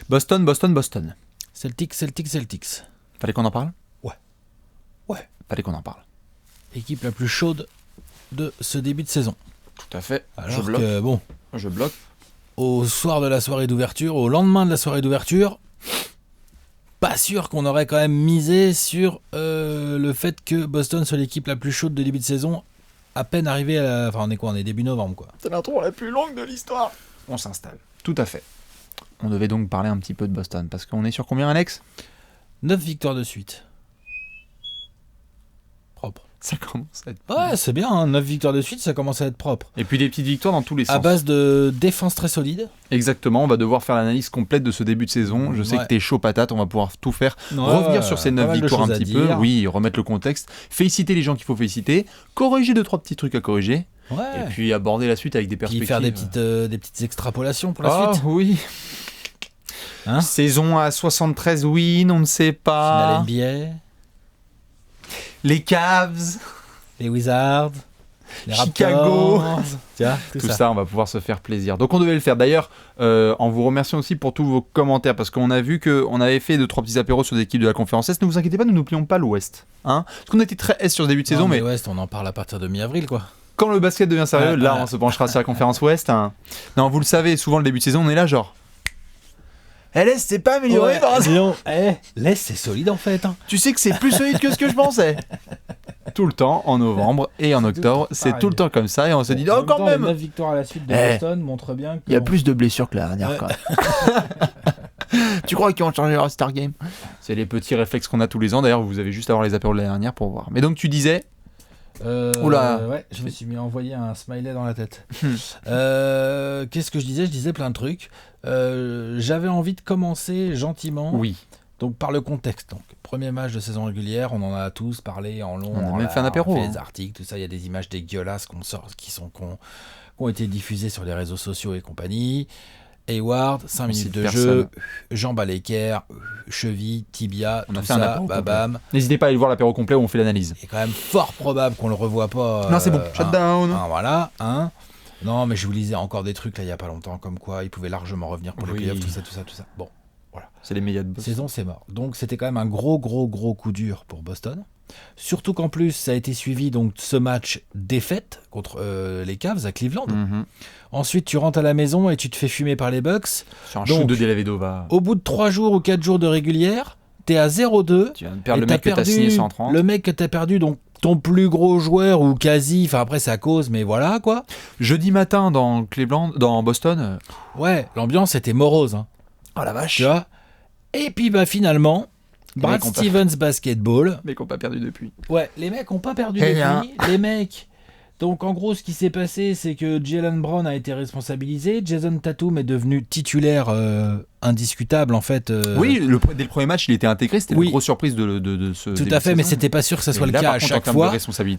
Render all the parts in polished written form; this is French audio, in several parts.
Boston, Boston, Boston. Celtics. Fallait qu'on en parle ? Ouais. Fallait qu'on en parle. Équipe la plus chaude de ce début de saison. Tout à fait. Alors que, bon, Je bloque. au soir de la soirée d'ouverture, au lendemain de la soirée d'ouverture, pas sûr qu'on aurait quand même misé sur le fait que Boston soit l'équipe la plus chaude de début de saison, à peine arrivé à la... Enfin, on est quoi ? On est début novembre, quoi. C'est l'intro la plus longue de l'histoire. On s'installe. Tout à fait. On devait donc parler un petit peu de Boston, parce qu'on est sur combien, Alex ? 9 victoires de suite. Propre. Ça commence à être... Ouais, c'est bien, hein, 9 victoires de suite, ça commence à être propre. Et puis des petites victoires dans tous les sens. À base de défense très solide. Exactement, on va devoir faire l'analyse complète de ce début de saison. Je sais que t'es chaud patate, on va pouvoir tout faire. Revenir sur ces 9 victoires un petit peu. Oui, remettre le contexte. Féliciter les gens qu'il faut féliciter. Corriger 2-3 petits trucs à corriger. Ouais. Et puis aborder la suite avec des perspectives. Puis faire des petites extrapolations pour la suite. Oui. Hein ? Saison à 73 wins, on ne sait pas. Finale NBA. Les Cavs. Les Wizards. Les Chicago. Raptors. Tiens, Tout ça, on va pouvoir se faire plaisir. Donc on devait le faire. D'ailleurs, en vous remerciant aussi pour tous vos commentaires, parce qu'on a vu qu'on avait fait 2-3 petits apéros sur des équipes de la conférence Est. Ne vous inquiétez pas, nous n'oublions pas l'Ouest. Hein, parce qu'on était très Est sur le début de saison, mais l'Ouest, on en parle à partir de mi-avril, quoi. Quand le basket devient sérieux, là, on se penchera sur la conférence Ouest. Hein. Non, vous le savez, souvent le début de saison, on est là genre... l'Est, c'est pas amélioré par hasard. L'Est, c'est solide en fait. Hein. Tu sais que c'est plus solide que ce que je pensais. Tout le temps, en novembre et en octobre, c'est tout le temps comme ça. Et on se dit, oh, quand même. 9 victoires à la suite de Boston montre bien il y a plus de blessures que la dernière, quand même. Tu crois qu'ils vont changer leur Star Game ? C'est les petits réflexes qu'on a tous les ans. D'ailleurs, vous avez juste à voir les apéros de l'année dernière pour voir. Mais donc, tu disais... Oula. Ouais, je me suis mis à envoyer un smiley dans la tête. Qu'est-ce que je disais ? Je disais plein de trucs. J'avais envie de commencer gentiment. Oui. Donc par le contexte. Donc premier match de saison régulière, on en a tous parlé en long. On a même fait un apéro. On fait des articles, tout ça. Il y a des images dégueulasses qu'on sort, qui ont été diffusées sur les réseaux sociaux et compagnie. Hayward, 5 minutes de jeu, jambes à l'équerre, cheville, tibia, tout ça, babam. N'hésitez pas à aller voir l'apéro complet où on fait l'analyse. Il est quand même fort probable qu'on le revoie pas. Non, c'est bon, shutdown. Voilà, hein. Non, mais je vous lisais encore des trucs là il y a pas longtemps, comme quoi il pouvait largement revenir pour les playoffs, tout ça. Bon, voilà. C'est les médias de Boston. Saison, c'est mort. Donc c'était quand même un gros coup dur pour Boston. Surtout qu'en plus, ça a été suivi donc ce match défaite contre les Cavs à Cleveland. Mm-hmm. Ensuite, tu rentres à la maison et tu te fais fumer par les Bucks. Sur un shoot de Dellavedova. Au bout de 3 jours ou 4 jours de régulière, t'es à 0-2. Tu viens de perdre le mec que t'as signé 130. Le mec que t'as perdu, donc ton plus gros joueur ou quasi, enfin après c'est à cause, mais voilà quoi. Jeudi matin dans Boston. Ouais, l'ambiance était morose. Hein. Oh la vache. Tu vois ? Et puis finalement... Brad Stevens Basketball. Les mecs n'ont pas perdu depuis. Ouais, les mecs n'ont pas perdu depuis. Les mecs. Donc en gros, ce qui s'est passé, c'est que Jaylen Brown a été responsabilisé. Jason Tatum est devenu titulaire indiscutable en fait. Oui, dès le premier match, il était intégré. C'était une grosse surprise de ce. Tout à fait, mais c'était pas sûr que ça soit le cas à chaque fois.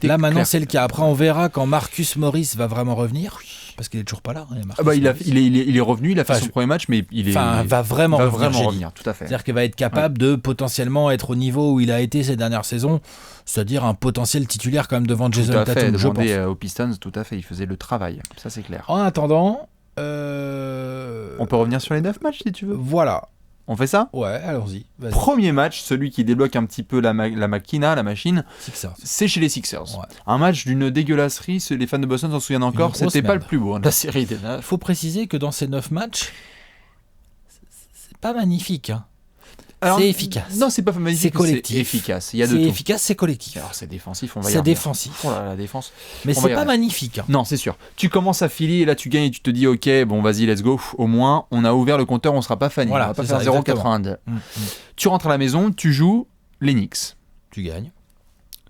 Là maintenant, c'est le cas. Après, on verra quand Marcus Morris va vraiment revenir. Parce qu'il est toujours pas là. Il est revenu, il a fait son premier match, mais va vraiment revenir. Tout à fait. C'est-à-dire qu'il va être capable de potentiellement être au niveau où il a été ces dernières saisons, c'est-à-dire un potentiel titulaire quand même devant Jason Tatum. Je pense. Aux Pistons, tout à fait, il faisait le travail. Ça c'est clair. En attendant, on peut revenir sur les 9 matchs si tu veux. Voilà. On fait ça ? Ouais, allons-y. Vas-y. Premier match, celui qui débloque un petit peu la machine, Sixers. C'est chez les Sixers. Ouais. Un match d'une dégueulasserie, les fans de Boston s'en souviennent encore, c'était pas le plus beau de la série des 9. Il faut préciser que dans ces 9 matchs, c'est pas magnifique. Hein. Alors, c'est efficace. Non, c'est pas magnifique, c'est collectif. C'est efficace. Il y a de tout. C'est efficace, c'est collectif. Alors c'est défensif, on va y C'est défensif. Oh là, la défense. Mais c'est pas magnifique. Hein. Non, c'est sûr. Tu commences à filer et là tu gagnes et tu te dis ok, bon vas-y, let's go. Au moins, on a ouvert le compteur, on sera pas fanny. Voilà, on va pas faire 0,82. Tu rentres à la maison, tu joues les Knicks. Tu gagnes.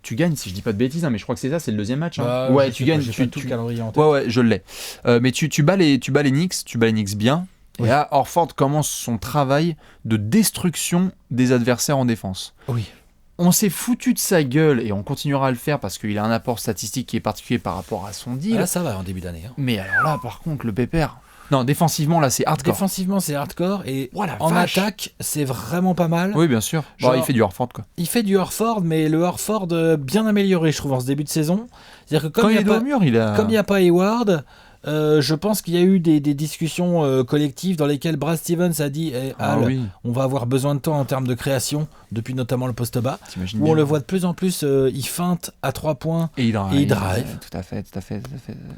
Tu gagnes, si je dis pas de bêtises, hein, mais je crois que c'est ça, c'est le deuxième match. Hein. Ouais, tu gagnes. J'ai tout le calendrier en tête. Ouais, je l'ai. Mais tu bats les Knicks, bien. Oui. Et là, Horford commence son travail de destruction des adversaires en défense. Oui. On s'est foutu de sa gueule et on continuera à le faire parce qu'il a un apport statistique qui est particulier par rapport à son deal. Là, ça va en début d'année. Hein. Mais alors là, par contre, le pépère... Non, défensivement, là, c'est hardcore. Défensivement, c'est hardcore. Et en attaque, c'est vraiment pas mal. Oui, bien sûr. Genre, il fait du Horford, quoi. Il fait du Horford, mais le Horford bien amélioré, je trouve, en ce début de saison. C'est-à-dire que comme il est dos au mur, comme il n'y a pas Hayward... Je pense qu'il y a eu des discussions collectives dans lesquelles Brad Stevens a dit oui. on va avoir besoin de temps en termes de création, depuis notamment le poste bas, T'imagines où bien. on le voit de plus en plus, il feinte à 3 points Et il drive. drive. Tout à fait.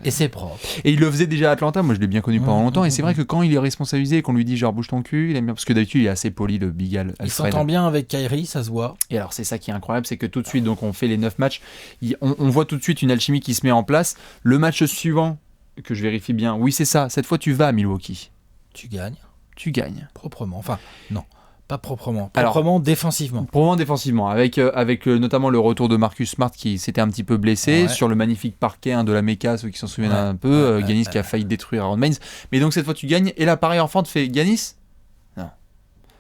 Et c'est propre. Et il le faisait déjà à Atlanta, moi je l'ai bien connu pendant longtemps, et c'est vrai mmh. que quand il est responsabilisé et qu'on lui dit genre bouge ton cul, il aime bien, parce que d'habitude il est assez poli, le Big Al Il Alfred. s'entend bien avec Kyrie, ça se voit. Et alors c'est ça qui est incroyable, c'est que tout de suite, donc on fait les 9 matchs, on voit tout de suite une alchimie qui se met en place. Le match suivant, que je vérifie bien, oui c'est ça, cette fois tu vas à Milwaukee. Tu gagnes Tu gagnes. proprement. Enfin, non, pas proprement. Alors, Proprement défensivement. Probablement défensivement, avec notamment le retour de Marcus Smart qui s'était un petit peu blessé Ouais. sur le magnifique parquet de la Mecca, ceux qui s'en souviennent Ouais. un peu, Ouais, Giannis ouais, qui a failli détruire Aaron Baines. Mais donc cette fois tu gagnes, et là pareil Orford fait Giannis, non,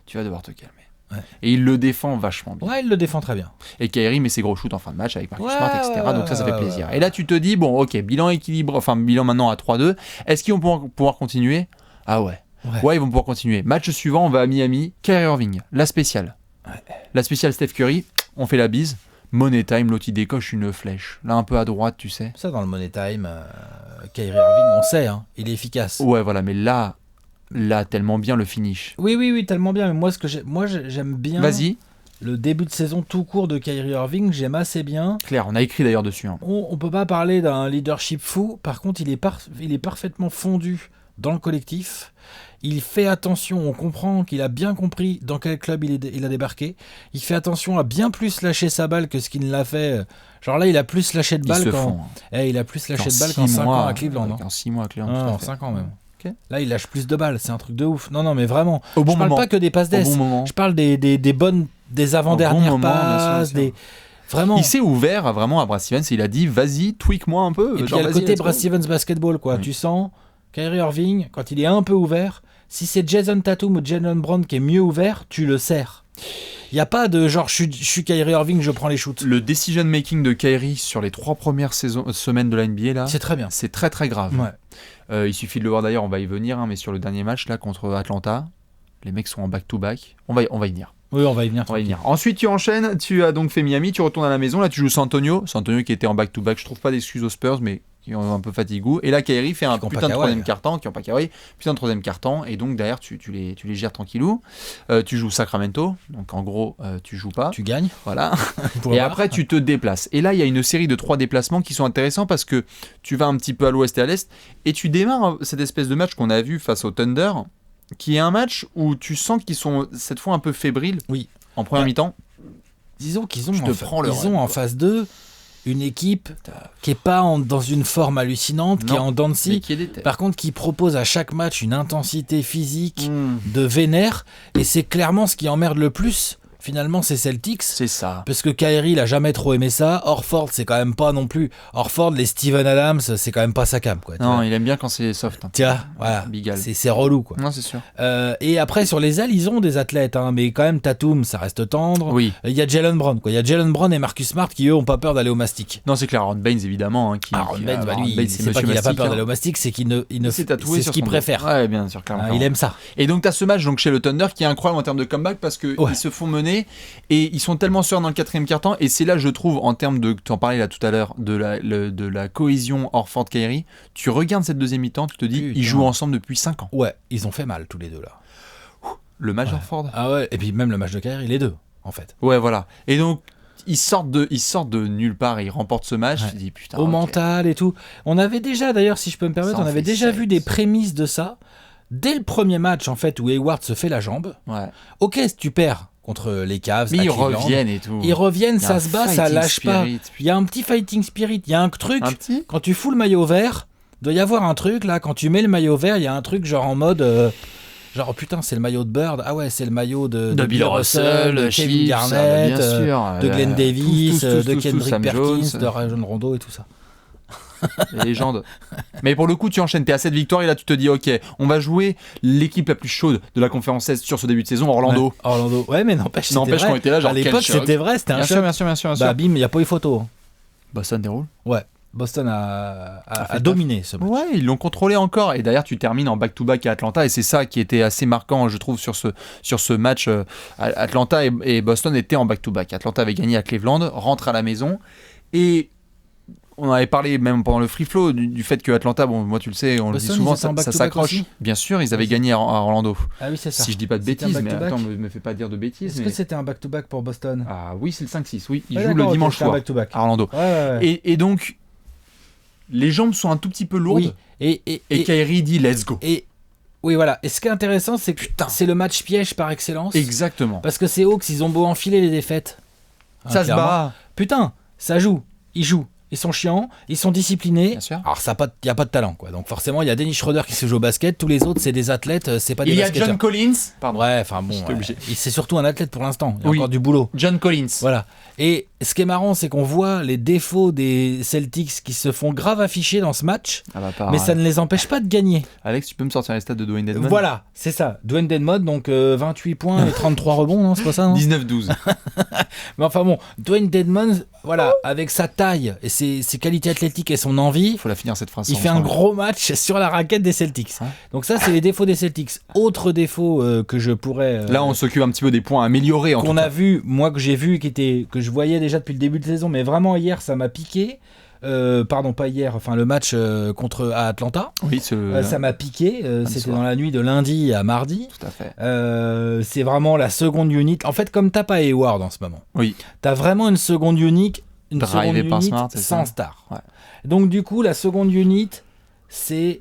tu vas devoir te calmer. Ouais. Et il le défend vachement bien. Ouais, il le défend très bien. Et Kyrie met ses gros shoots en fin de match avec Marcus Ouais, Smart, etc. ouais, Donc ça fait ouais, plaisir. ouais. Et là tu te dis, bon ok, bilan équilibré, enfin bilan maintenant à 3-2, est-ce qu'ils vont pouvoir continuer? Ah ouais. Ouais, ils vont pouvoir continuer. Match suivant, on va à Miami, Kyrie Irving, la spéciale. Ouais. La spéciale Steph Curry, on fait la bise. Money time, l'autre il décoche une flèche. Là un peu à droite, tu sais. Ça, dans le Money Time, Kyrie Irving, on sait, hein, il est efficace. Ouais, voilà, mais là tellement bien le finish. Oui, tellement bien. Mais moi, j'aime bien Vas-y, le début de saison tout court de Kyrie Irving. J'aime assez bien. Claire, on a écrit d'ailleurs dessus. Hein. On peut pas parler d'un leadership fou. Par contre, il est parfaitement fondu dans le collectif. Il fait attention, on comprend qu'il a bien compris dans quel club il a débarqué. Il fait attention à bien plus lâcher sa balle que ce qu'il ne l'a fait. Genre là, il a plus lâché de Ils balle se quand... font. Il a plus lâché En de balle 6 qu'en 5 mois, ans à Cleveland. Hein. En 6 mois à Cleveland. Non, tout à en fait. 5 ans même. Ok. Là, il lâche plus de balles, c'est un truc de ouf. Non, mais vraiment. Au bon Je parle moment. pas que des passes Au d'ess. bon moment. Je parle des avant-dernières Au bon moment, bien sûr, passes, bien sûr. Vraiment. Il s'est ouvert vraiment à Brad Stevens et il a dit vas-y, tweak-moi un peu. Et puis il Genre, y a le vas-y, côté let's go. Brad Stevens basketball, quoi. Oui. Tu sens Kyrie Irving, quand il est un peu ouvert, si c'est Jason Tatum ou Jalen Brown qui est mieux ouvert, tu le serres. Il n'y a pas de genre je suis Kyrie Irving, je prends les shoots. Le decision making de Kyrie sur les 3 premières semaines de la NBA là, C'est très bien. c'est très très grave. Ouais. Il suffit de le voir d'ailleurs, on va y venir, hein, mais sur le dernier match là contre Atlanta, les mecs sont en back-to-back. On va y venir. Oui, on va y venir. On va y venir. Ensuite, tu enchaînes, tu as donc fait Miami, tu retournes à la maison, là tu joues San Antonio. San Antonio qui était en back-to-back, je trouve pas d'excuses aux Spurs, mais qui ont un peu fatigou. Et là, Kyrie fait un Qui ont putain pas de Kawhi, troisième là. quart-temps, qui ont pas Kawhi, putain de troisième quart-temps, et donc derrière tu les gères tranquillou. Tu joues Sacramento, donc en gros tu joues pas. Tu gagnes. Voilà. Pour Et voir. après, tu te déplaces. Et là, il y a une série de 3 déplacements qui sont intéressants parce que tu vas un petit peu à l'ouest et à l'est et tu démarres cette espèce de match qu'on a vu face au Thunder, qui est un match où tu sens qu'ils sont cette fois un peu fébriles. Oui. En première Ouais. mi-temps. Disons qu'ils ont, Je te prends le ils run, ont en quoi. phase 2 une équipe qui est pas dans une forme hallucinante, qui est Non, en dents de Mais scie. qui est déter. Par contre, qui propose à chaque match une intensité physique Mmh. de vénère. Et c'est clairement ce qui emmerde le plus, finalement, c'est Celtics. C'est ça. Parce que Kyrie, il a jamais trop aimé ça. Orford, c'est quand même pas non plus. Orford, les Steven Adams, c'est quand même pas sa cam, quoi. Tu Non, vois. il aime bien quand c'est soft. Hein. Tiens, voilà. Big Al. C'est relou, quoi. Non, c'est sûr. Et après, sur les ailes, ils ont des athlètes, hein, mais quand même, Tatum, ça reste tendre. Oui. Il y a Jalen Brown, quoi. Il y a Jalen Brown et Marcus Smart qui, eux, ont pas peur d'aller au mastic. Non, c'est clair. Aaron Baines, évidemment. Hein, Aaron Baines, bah, Aaron lui, Baines, c'est pas monsieur qu'il a pas Mastic, peur hein. d'aller au mastic, c'est qu'il ne, C'est tatoué c'est sur ce qu'il son dos. préfère. Ouais, bien sûr, clairement. Il aime ça. Et donc, tu as ce match donc, chez le Thunder qui est incroyable en termes de comeback parce qu'ils Ouais. se font mener et ils sont tellement sûrs dans le 4e quart-temps. Et c'est là, je trouve, en termes de. Tu en parlais là tout à l'heure, de la cohésion Orford-Kyrie. Tu regardes cette deuxième mi-temps, tu te dis, Putain. ils jouent ensemble depuis 5 ans. Ouais, ils ont fait mal tous les deux là. Le match Ouais. Orford. Ah ouais, et puis même le match de Kyrie, les deux, en fait. Ouais, voilà. Et donc, ils sortent de nulle part et ils remportent ce match. Ouais. Tu te dis, putain. Au ok. mental et tout. On avait déjà, d'ailleurs, si je peux me permettre, Ça en on avait fait déjà 7. vu des prémices de ça. Dès le premier match, en fait, où Hayward se fait la jambe. Ouais. Ok, si tu perds contre les Cavs, Mais à ils Cleveland, reviennent et tout. Ils reviennent, Il y a ça un se bat, ça fighting lâche pas. spirit, Il y a un petit fighting spirit, il y a un truc. Un petit Quand tu fous le maillot vert, doit y avoir un truc là. Quand tu mets le maillot vert, il y a un truc genre en mode. Genre, oh putain, c'est le maillot de Bird. Ah ouais, c'est le maillot de Bill Russell, de Kevin Chiefs, Garnett, bien sûr, de Glenn Davis, tous, de Kendrick Sam Perkins, Jones. de Rajon Rondo et tout ça. Les légendes. Mais pour le coup, tu enchaînes, t'es à 7 victoires et là tu te dis, ok, on va jouer l'équipe la plus chaude de la conférence Est sur ce début de saison, Orlando. Ouais, Orlando. Ouais, mais n'empêche, c'était N'empêche vrai. qu'on était là, genre, à quel l'époque, choc. c'était vrai, c'était un Bien choc. sûr, bien sûr, bien sûr, bien sûr. Bah, bim, il n'y a pas eu photo. Boston déroule. Ouais, Boston a fait dominé ce match. Ouais, ils l'ont contrôlé encore. Et d'ailleurs, tu termines en back-to-back à Atlanta. Et c'est ça qui était assez marquant, je trouve, sur ce match. Atlanta et Boston étaient en back-to-back. Atlanta avait gagné à Cleveland, rentre à la maison. Et on avait parlé même pendant le free flow du fait que Atlanta, bon, moi tu le sais, on le dit Boston, souvent, ils étaient en ça back-to-back s'accroche. aussi. Bien sûr, ils avaient gagné à Orlando. Ah oui, c'est ça. Si je dis pas de C'était un bêtises, mais back-to-back. attends, me fais pas dire de bêtises. Est-ce mais- que c'était un back-to-back pour Boston? Ah oui, c'est le 5-6, oui. Ils Ouais, jouent d'accord, le ok, dimanche c'était un soir back-to-back. à Orlando. Ouais. Et donc, les jambes sont un tout petit peu lourdes. Oui. Et Kyrie dit let's go. Et oui, voilà. Et ce qui est intéressant, c'est que Putain. c'est le match piège par excellence. Exactement. Parce que ces Hawks, ils ont beau enfiler les défaites. Ça se clairement. bat. Putain, ça joue. Ils jouent. Ils sont chiants. Ils sont disciplinés. Bien sûr. Alors, il n'y a pas de talent, quoi. Donc, forcément, il y a Dennis Schroeder qui se joue au basket. Tous les autres, c'est des athlètes. C'est pas des Il y a basketteurs. John Collins. Pardon. Ouais, enfin bon. J'étais obligé. C'est surtout un athlète pour l'instant. Il y a Oui. encore du boulot. John Collins. Voilà. Et ce qui est marrant, c'est qu'on voit les défauts des Celtics qui se font grave afficher dans ce match, Ah bah, mais ça ne les empêche pas de gagner. Alex, tu peux me sortir les stats de Dwayne Dedmon? Voilà, c'est ça. Dwayne Dedmon, donc 28 points et 33 rebonds, non, c'est pas ça, non 19-12. Mais enfin bon, Dwayne Dedmon, voilà, avec sa taille et ses qualités athlétiques et son envie, Il faut la finir cette phrase. il fait un gros match sur la raquette des Celtics. Ouais. Donc ça, c'est les défauts des Celtics. Autre défaut que je pourrais... Là, on s'occupe un petit peu des points améliorés en tout qu'on cas. a vu, moi que j'ai vu, que je voyais déjà depuis le début de saison, mais vraiment hier ça m'a piqué. Pardon, pas hier, enfin le match à Atlanta. Oui, Ça m'a piqué. C'était soir. dans la nuit de lundi à mardi. tout à fait. C'est vraiment la seconde unit. En fait, comme t'as pas Hayward en ce moment, Oui. t'as vraiment une seconde unit, Drivé par Smart, c'est sans ça. star. Ouais. Donc du coup, la seconde unit, c'est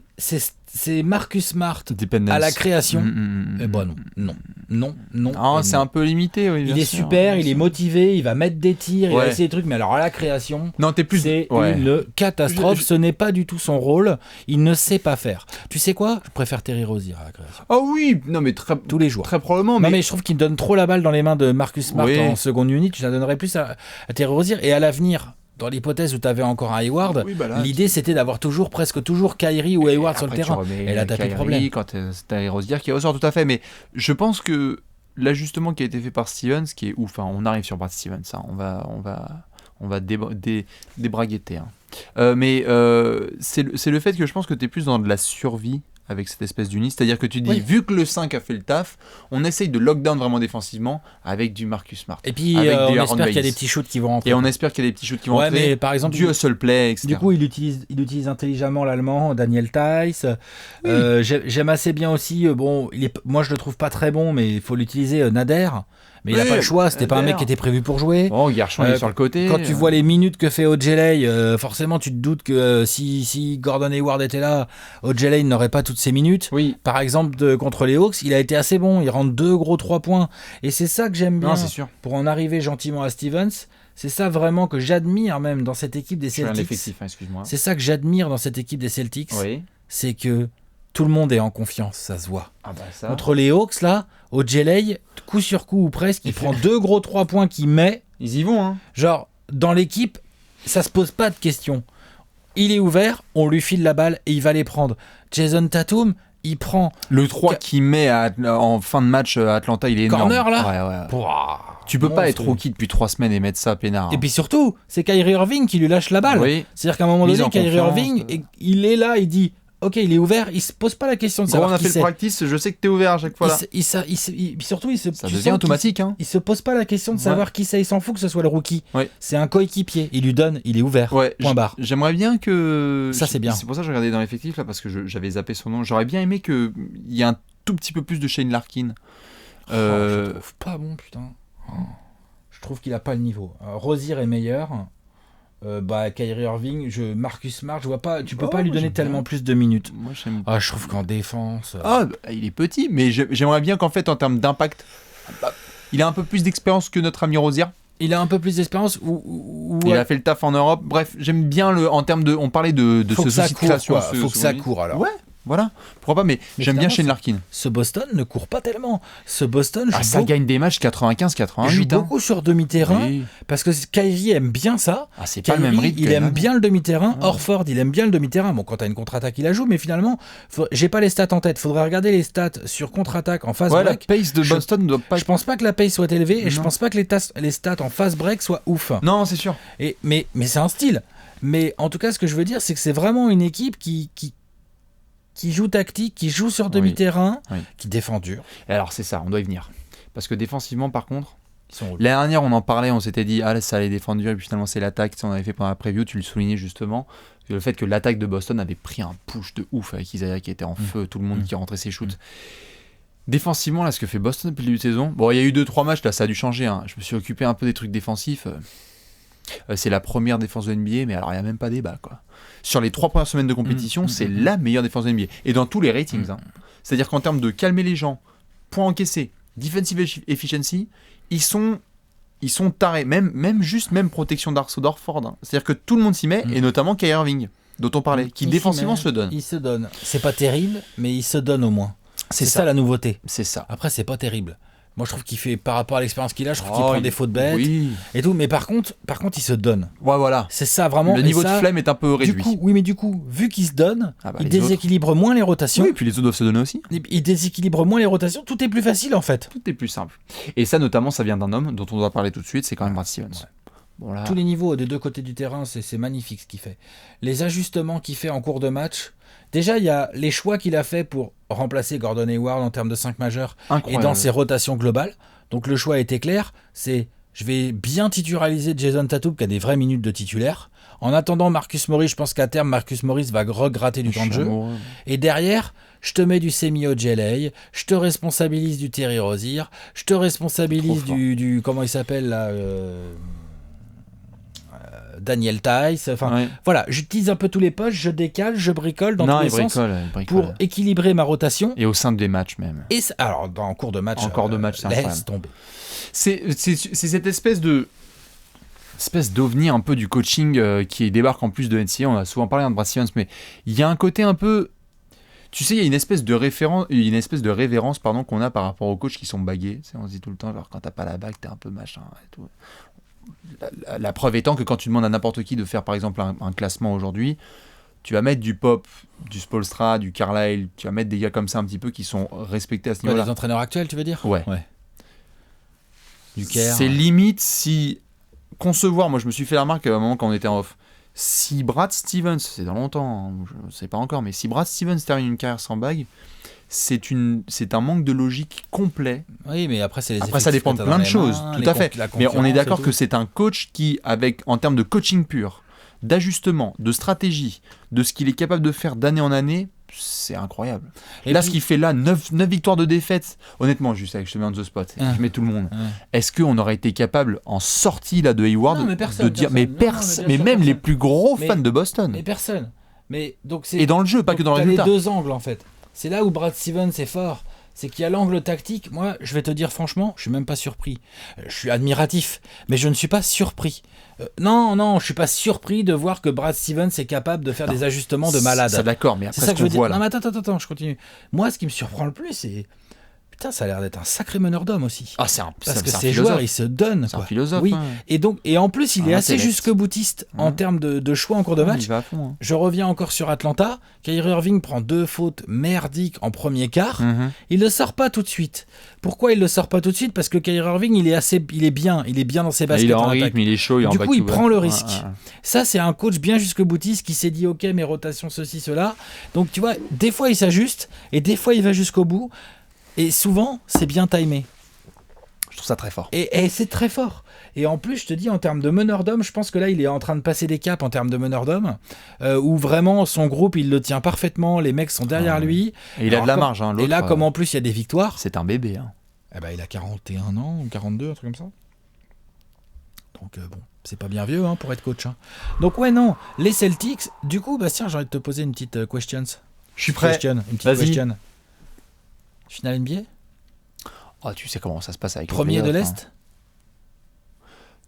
Marcus Smart Dependence. à la création. Mm. Eh ben non. Ah, Et c'est non. un peu limité, oui. Il bien est sûr, super, bien il est sûr. motivé, il va mettre des tirs, il va Ouais. essayer des trucs, mais alors à la création, Non, t'es plus. c'est Ouais. une catastrophe. Je- Ce n'est pas du tout son rôle. Il ne sait pas faire. Tu sais quoi? Je préfère Terry Rozier à la création. Oh oui, non mais très, Tous les jours. très probablement. Non mais je trouve qu'il donne trop la balle dans les mains de Marcus Smart Oui. en seconde unit. Je la donnerais plus à Terry Rozier. Et à l'avenir, dans l'hypothèse où tu avais encore un Hayward, Oui, bah là, l'idée c'était d'avoir presque toujours Kyrie ou Hayward sur le Après, tu terrain. remets Et là t'as plus de Kyrie problème. Quand t'as Rosier qui ressort, tout à fait. Mais je pense que l'ajustement qui a été fait par Stevens, qui est ouf, hein, on arrive sur Brad Stevens, hein, on va débraguetter. Hein. Mais c'est le fait que je pense que tu es plus dans de la survie avec cette espèce d'unité. C'est-à-dire que tu dis, Oui. vu que le 5 a fait le taf, on essaye de lockdown vraiment défensivement avec du Marcus Smart. Et puis Avec on des Aaron espère qu'il y a Baines. des petits shoots qui vont rentrer. Et on espère qu'il y a des petits shoots qui vont Ouais, entrer, mais par exemple, du hustle play, etc. du coup, il utilise intelligemment l'allemand, Daniel Theis. J'aime assez bien aussi. Moi, je le trouve pas très bon, mais il faut l'utiliser. Nader, mais il a Oui, pas le choix. C'était pas un Nader. mec qui était prévu pour jouer. Bon, Garchon il est sur le côté. Quand tu vois les minutes que fait Ojeley, forcément, tu te doutes que si Gordon Hayward était là, Ojeley n'aurait pas toutes ses minutes. Oui. Par exemple, contre les Hawks, il a été assez bon. Il rentre 2 gros 3 points. Et c'est ça que j'aime bien. Non, c'est sûr. Pour en arriver gentiment à Stevens, c'est ça vraiment que j'admire même dans cette équipe des Je suis un Celtics. effectif, hein, excuse-moi. C'est ça que j'admire dans cette équipe des Celtics, Oui. c'est que tout le monde est en confiance, ça se voit. Ah bah ça. Contre les Hawks, là, Ojeley, coup sur coup ou presque, il prend 2 gros 3 points qu'il met. Ils y vont, hein. Genre, dans l'équipe, ça se pose pas de questions. Il est ouvert, on lui file la balle et il va les prendre. Jason Tatum, il prend... Le 3 qu'il met en fin de match à Atlanta, il est énorme. Corner, là Ouais. Pouah, Tu peux pas être monstrueux. rookie depuis 3 semaines et mettre ça à peinard. Et puis surtout, c'est Kyrie Irving qui lui lâche la balle. Oui. C'est-à-dire qu'à un moment Mise donné, en Kyrie confiance. Irving, il est là, il dit... Ok, il est ouvert, il se pose pas la question de Gros, on savoir a qui fait le c'est. practice, je sais que t'es ouvert à chaque fois là. Surtout, Ça tu devient sens automatique, hein. Il se pose pas la question de savoir qui c'est, il s'en fout que ce soit le rookie. Ouais. C'est un coéquipier, il lui donne, il est ouvert. Ouais, Point barre. J'aimerais bien que. Ça, c'est bien. C'est pour ça que je regardais dans l'effectif là, parce que j'avais zappé son nom. J'aurais bien aimé qu'il y ait un tout petit peu plus de Shane Larkin. Je le trouve pas bon, putain. Je trouve qu'il a pas le niveau. Rozier est meilleur. Kyrie Irving, Marcus Smart, je vois pas. Tu peux pas lui moi, donner j'aime tellement bien. plus de minutes. Moi, j'aime. Je trouve qu'en défense. Ah, bah, il est petit, mais j'aimerais bien qu'en fait, en termes d'impact, il a un peu plus d'expérience que notre ami Rosier. Il a un peu plus d'expérience. Ou Il a fait le taf en Europe. Bref, j'aime bien en termes de. On parlait de faut ce que ça souci de court, création. quoi. Faut que ça court alors. Ouais, voilà. Pourquoi pas, mais j'aime bien finalement, Shane Larkin. Ce Boston ne court pas tellement. Ce Boston joue, Ça gagne des matchs 95-88. joue hein. beaucoup sur demi-terrain. Oui. parce que Kyrie aime bien ça. Ah, c'est pas le même Kyrie, rythme. il que aime Evan. bien le demi-terrain. Ouais. Horford, il aime bien le demi-terrain. Bon, quand t'as une contre-attaque, il la joue, mais finalement, j'ai pas les stats en tête. Faudrait regarder les stats sur contre-attaque en phase Ouais, la break. pace de Je- Boston ne doit pas. Je pense pas que la pace soit élevée et je Non. pense pas que les stats en phase break soient ouf. Non, c'est sûr. Mais c'est un style. Mais en tout cas, ce que je veux dire, c'est que c'est vraiment une équipe qui joue tactique, qui joue sur demi-terrain, Oui. qui défend dur. Et alors, c'est ça, on doit y venir. Parce que défensivement, par contre, Ils sont L'année dernière, on en parlait, on s'était dit, ça allait défendre dur, et puis finalement, c'est l'attaque. On avait fait pendant la preview, tu le soulignais justement. Le fait que l'attaque de Boston avait pris un push de ouf avec Isaiah qui était en feu, tout le monde qui rentrait ses shoots. Défensivement, là, ce que fait Boston depuis le début de saison, bon, il y a eu 2-3 matchs, là, ça a dû changer. Hein. Je me suis occupé un peu des trucs défensifs. C'est la première défense de NBA, mais alors il n'y a même pas débat, quoi. Sur les 3 premières semaines de compétition, c'est la meilleure défense de NBA. Et dans tous les ratings. Hein. C'est-à-dire qu'en termes de calmer les gens, points encaissés, defensive efficiency, ils sont tarés. Même protection d'Arso d'Orford. Hein. C'est-à-dire que tout le monde s'y met, et notamment Kyrie Irving, dont on parlait, qui défensivement se donne. Il se donne. C'est pas terrible, mais il se donne au moins. C'est ça la nouveauté. C'est ça. Après, c'est pas terrible. Moi, je trouve qu'il fait, par rapport à l'expérience qu'il a, je trouve qu'il prend des fautes bêtes et tout. Mais par contre, il se donne. Ouais, voilà. C'est ça, vraiment. Le niveau de flemme est un peu réduit. Du coup, vu qu'il se donne, il déséquilibre moins les rotations. Oui, et puis les autres doivent se donner aussi. Il déséquilibre moins les rotations. Tout est plus facile, en fait. Tout est plus simple. Et ça, notamment, ça vient d'un homme dont on doit parler tout de suite, c'est quand même Brad Stevens. Ouais. Bon, là... Tous les niveaux des deux côtés du terrain, c'est magnifique ce qu'il fait. Les ajustements qu'il fait en cours de match... Déjà, il y a les choix qu'il a fait pour remplacer Gordon Hayward en termes de 5 majeurs et dans ses rotations globales. Donc le choix était clair, c'est je vais bien titulariser Jason Tatum qui a des vraies minutes de titulaire. En attendant Marcus Morris, je pense qu'à terme Marcus Morris va regratter du temps de jeu. Et derrière, je te mets du Semi Ojeleye, je te responsabilise du Terry Rozier, je te responsabilise du comment il s'appelle là Daniel Tice, voilà, j'utilise un peu tous les postes, je décale, je bricole dans tous les sens pour équilibrer ma rotation. Et au sein des matchs même. Et alors, en cours de match, c'est laisse tomber. C'est cette espèce d'ovni un peu du coaching qui débarque en plus de NCAA. On a souvent parlé de Brad Stevens, mais il y a un côté un peu... Tu sais, il y a une espèce de révérence qu'on a par rapport aux coachs qui sont bagués. On se dit tout le temps, genre, quand t'as pas la bague, t'es un peu machin et tout. La preuve étant que quand tu demandes à n'importe qui de faire par exemple un classement aujourd'hui, tu vas mettre du Pop, du Spoelstra, du Carlisle, tu vas mettre des gars comme ça un petit peu qui sont respectés à ce niveau-là. Les entraîneurs actuels, tu veux dire ? Ouais. Du Kerr. C'est limite si concevoir, moi je me suis fait la remarque à un moment quand on était en off, si Brad Stevens, c'est dans longtemps, je ne sais pas encore, mais si Brad Stevens termine une carrière sans bague, c'est un manque de logique complet. Oui, mais après, ça dépend de plein de choses, tout à fait. Mais on est d'accord que c'est un coach qui, en termes de coaching pur, d'ajustement, de stratégie, de ce qu'il est capable de faire d'année en année, c'est incroyable. Et là, ce qu'il fait là, 9 victoires de défaite, honnêtement, juste avec je te mets on the spot, je mets tout le monde. Est-ce qu'on aurait été capable, en sortie là, de Hayward, de dire, mais même les plus gros fans de Boston. Mais personne. Et dans le jeu, pas que dans le résultat. Les deux angles, en fait. C'est là où Brad Stevens est fort. C'est qu'il y a l'angle tactique. Moi, je vais te dire franchement, je suis même pas surpris. Je suis admiratif, mais je ne suis pas surpris. Non, je suis pas surpris de voir que Brad Stevens est capable de faire des ajustements de malade. Ça d'accord, mais après c'est ça que je veux dire. Là. Non, mais attends, je continue. Moi, ce qui me surprend le plus, c'est putain, ça a l'air d'être un sacré meneur d'homme aussi. Parce que ces joueurs, ils se donnent. C'est un philosophe. Oui. Et en plus, il est assez jusque-boutiste en termes de choix en cours de match. Il va à fond, Je reviens encore sur Atlanta. Kyrie Irving prend 2 fautes merdiques en premier quart. Il le sort pas tout de suite. Pourquoi il le sort pas tout de suite ? Parce que Kyrie Irving, il est bien dans ses baskets. Il est en rythme, il est chaud. Du coup, il prend le risque. Ça, c'est un coach bien jusque-boutiste qui s'est dit ok, mes rotations, ceci, cela. Donc, tu vois, des fois, il s'ajuste et des fois, il va jusqu'au bout. Et souvent, c'est bien timé. Je trouve ça très fort. Et c'est très fort. Et en plus, je te dis, en termes de meneur d'homme, je pense que là, il est en train de passer des caps en termes de meneur d'homme, où vraiment, son groupe, il le tient parfaitement, les mecs sont derrière lui. Et il a de la marge. Et là, comme en plus, il y a des victoires... C'est un bébé. Il a 41 ans, ou 42, un truc comme ça. Donc, c'est pas bien vieux pour être coach. Donc, les Celtics... Du coup, Bastien, j'ai envie de te poser une petite questions. Je suis prêt. Une petite question. Finale NBA ? Oh, tu sais comment ça se passe avec Premier de l'Est ?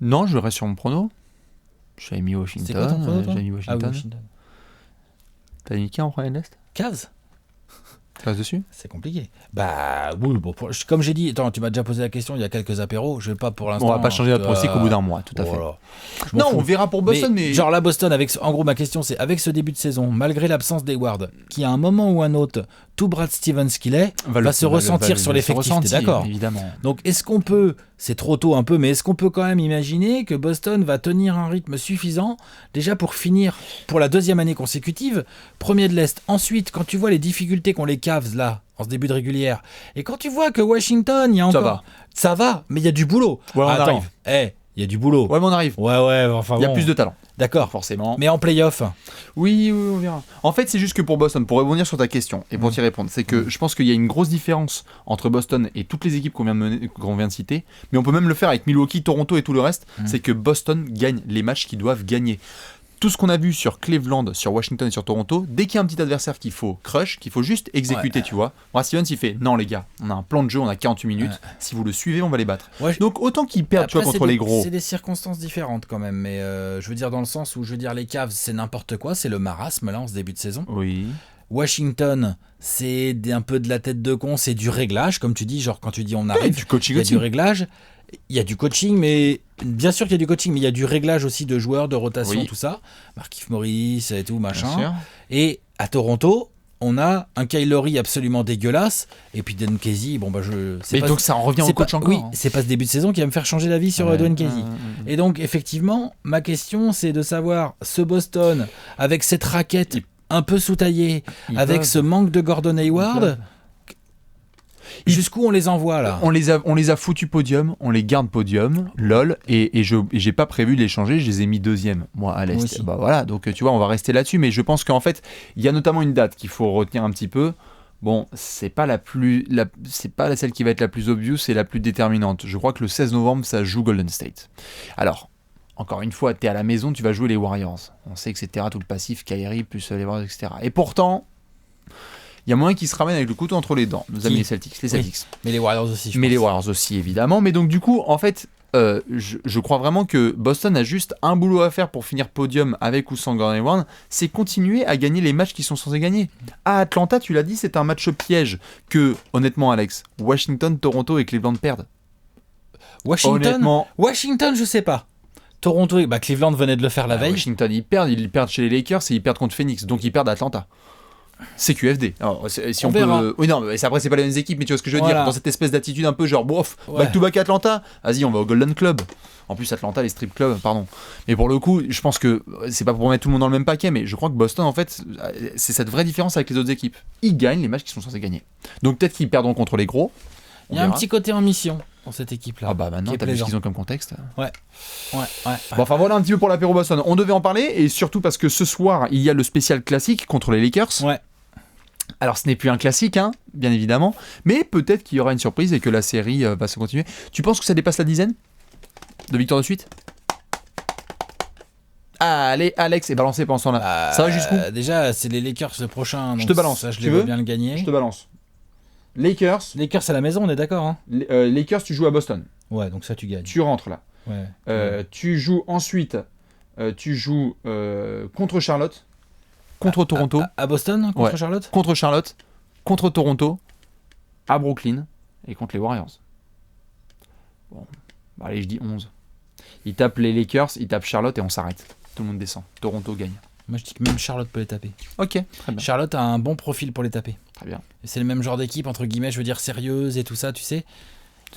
Non, je reste sur mon prono. J'avais mis Washington. C'est quoi ton prono, toi ? Washington. T'as mis qui en premier de l'Est ? Cavs. Tu restes dessus ? C'est compliqué. Oui, comme j'ai dit, attends, tu m'as déjà posé la question il y a quelques apéros, je vais pas pour l'instant... On va pas changer notre pronostic au bout d'un mois, tout à fait. Non, on verra pour Boston, mais... Genre là, Boston, en gros, ma question, c'est, avec ce début de saison, malgré l'absence d'Hayward, qui à un moment ou un autre, tout Brad Stevens qu'il est, va se ressentir sur l'effectif, t'es d'accord ? Évidemment. Donc, est-ce qu'on peut c'est trop tôt un peu, mais est-ce qu'on peut quand même imaginer que Boston va tenir un rythme suffisant déjà pour finir pour la 2e année consécutive, premier de l'Est. Ensuite, quand tu vois les difficultés qu'ont les Cavs là, en ce début de régulière, et quand tu vois que Washington, il y a encore... Ça va, mais il y a du boulot. Ouais, on attends, il y a du boulot. Ouais, mais on arrive. Ouais, enfin Il y a plus de talent. D'accord. Forcément. Mais en play-off. Oui, on verra. En fait, c'est juste que pour Boston, pour rebondir sur ta question et pour t'y répondre, c'est que je pense qu'il y a une grosse différence entre Boston et toutes les équipes qu'on vient de citer, mais on peut même le faire avec Milwaukee, Toronto et tout le reste, c'est que Boston gagne les matchs qu'ils doivent gagner. Tout ce qu'on a vu sur Cleveland, sur Washington et sur Toronto, dès qu'il y a un petit adversaire qu'il faut crush, qu'il faut juste exécuter, tu vois. Brad Stevens, il fait non les gars, on a un plan de jeu, on a 48 minutes, si vous le suivez, on va les battre. Ouais, donc autant qu'ils perdent, tu vois, contre les gros. C'est des circonstances différentes quand même, mais je veux dire dans le sens où je veux dire les Cavs, c'est n'importe quoi, c'est le marasme là en ce début de saison. Oui. Washington, c'est un peu de la tête de con, c'est du réglage, comme tu dis, genre quand tu dis on arrive, du coaching, il y a du réglage. Il y a du coaching, mais bien sûr qu'il y a du coaching, mais il y a du réglage aussi de joueurs, de rotation, tout ça. Markieff Morris et tout, machin. Et à Toronto, on a un Kyle Lowry absolument dégueulasse, et puis Dwayne Casey, bon bah mais donc ça en revient au coach encore. Oui, c'est pas ce début de saison qui va me faire changer d'avis sur Dwayne Casey. Et donc effectivement, ma question c'est de savoir, ce Boston, avec cette raquette un peu sous-taillée, avec ce manque de Gordon Hayward... Jusqu'où on les envoie là? On les a foutus podium, on les garde podium, lol, et j'ai pas prévu de les changer, je les ai mis 2e, moi, à l'Est. Bah voilà, donc tu vois, on va rester là-dessus, mais je pense qu'en fait, il y a notamment une date qu'il faut retenir un petit peu. Bon, c'est pas celle qui va être la plus obvious, c'est la plus déterminante. Je crois que le 16 novembre, ça joue Golden State. Alors, encore une fois, t'es à la maison, tu vas jouer les Warriors. On sait, etc., tout le passif, Kyrie, plus les Warriors, etc. Et pourtant... il y a moyen qu'ils se ramènent avec le couteau entre les dents, nos amis les Celtics. Oui. Mais les Warriors aussi, les Warriors aussi, évidemment. Mais donc, du coup, en fait, je crois vraiment que Boston a juste un boulot à faire pour finir podium avec ou sans Gordon Hayward, c'est continuer à gagner les matchs qu'ils sont censés gagner. À Atlanta, tu l'as dit, c'est un match piège que, honnêtement, Alex, Washington, Toronto et Cleveland perdent. Washington, je sais pas. Toronto, Cleveland venait de le faire la veille. Washington, ils perdent chez les Lakers et ils perdent contre Phoenix, donc ils perdent à Atlanta. C'est QFD. Alors, si on peut... Oui, non, mais après, c'est pas les mêmes équipes, mais tu vois ce que je veux dire. Dans cette espèce d'attitude un peu genre, back-to-back Atlanta, vas-y, on va au Golden Club. En plus, Atlanta, les strip clubs, pardon. Mais pour le coup, je pense que c'est pas pour mettre tout le monde dans le même paquet, mais je crois que Boston, en fait, c'est cette vraie différence avec les autres équipes. Ils gagnent les matchs qu'ils sont censés gagner. Donc peut-être qu'ils perdront contre les gros. Il y a un petit côté en mission dans cette équipe-là. Ah bah maintenant, t'as vu ce qu'ils ont comme contexte. Ouais. Bon, enfin voilà un petit peu pour l'apéro Boston. On devait en parler, et surtout parce que ce soir, il y a le spécial classique contre les Lakers. Ouais. Alors ce n'est plus un classique, hein, bien évidemment, mais peut-être qu'il y aura une surprise et que la série va se continuer. Tu penses que ça dépasse la 10 de victoires de suite? Allez, Alex, et balancez pendant ce temps-là. Ça va jusqu'où? Déjà, c'est les Lakers le prochain. Je te balance. Ça, je les vois bien le gagner. Je te balance. Lakers à la maison, on est d'accord, hein? Lakers, tu joues à Boston. Ouais, donc ça, tu gagnes. Tu rentres là. Ouais. Tu joues ensuite. Contre Charlotte. Contre Toronto. À Boston, contre Charlotte? Contre Charlotte, contre Toronto, à Brooklyn et contre les Warriors. Bon, allez, je dis 11. Ils tapent les Lakers, ils tapent Charlotte et on s'arrête. Tout le monde descend. Toronto gagne. Moi, je dis que même Charlotte peut les taper. Ok, très bien. Charlotte a un bon profil pour les taper. Très bien. Et c'est le même genre d'équipe, entre guillemets, je veux dire sérieuse et tout ça, tu sais.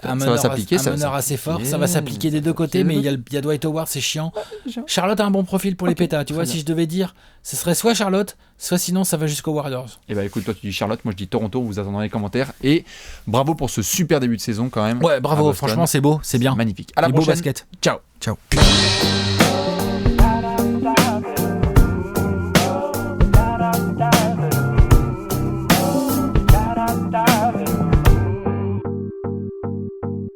Ça va s'appliquer, un meneur assez fort, ça va s'appliquer des deux côtés, mais il y a Dwight Howard, c'est chiant. Charlotte a un bon profil pour les pétas, tu vois, si je devais dire, ce serait soit Charlotte, soit sinon ça va jusqu'aux Warriors. Et bah écoute, toi tu dis Charlotte, moi je dis Toronto, vous attendrez les commentaires, et bravo pour ce super début de saison quand même. Ouais, bravo, franchement c'est beau, c'est bien. Magnifique. À la prochaine. Beau basket. Ciao. Ciao.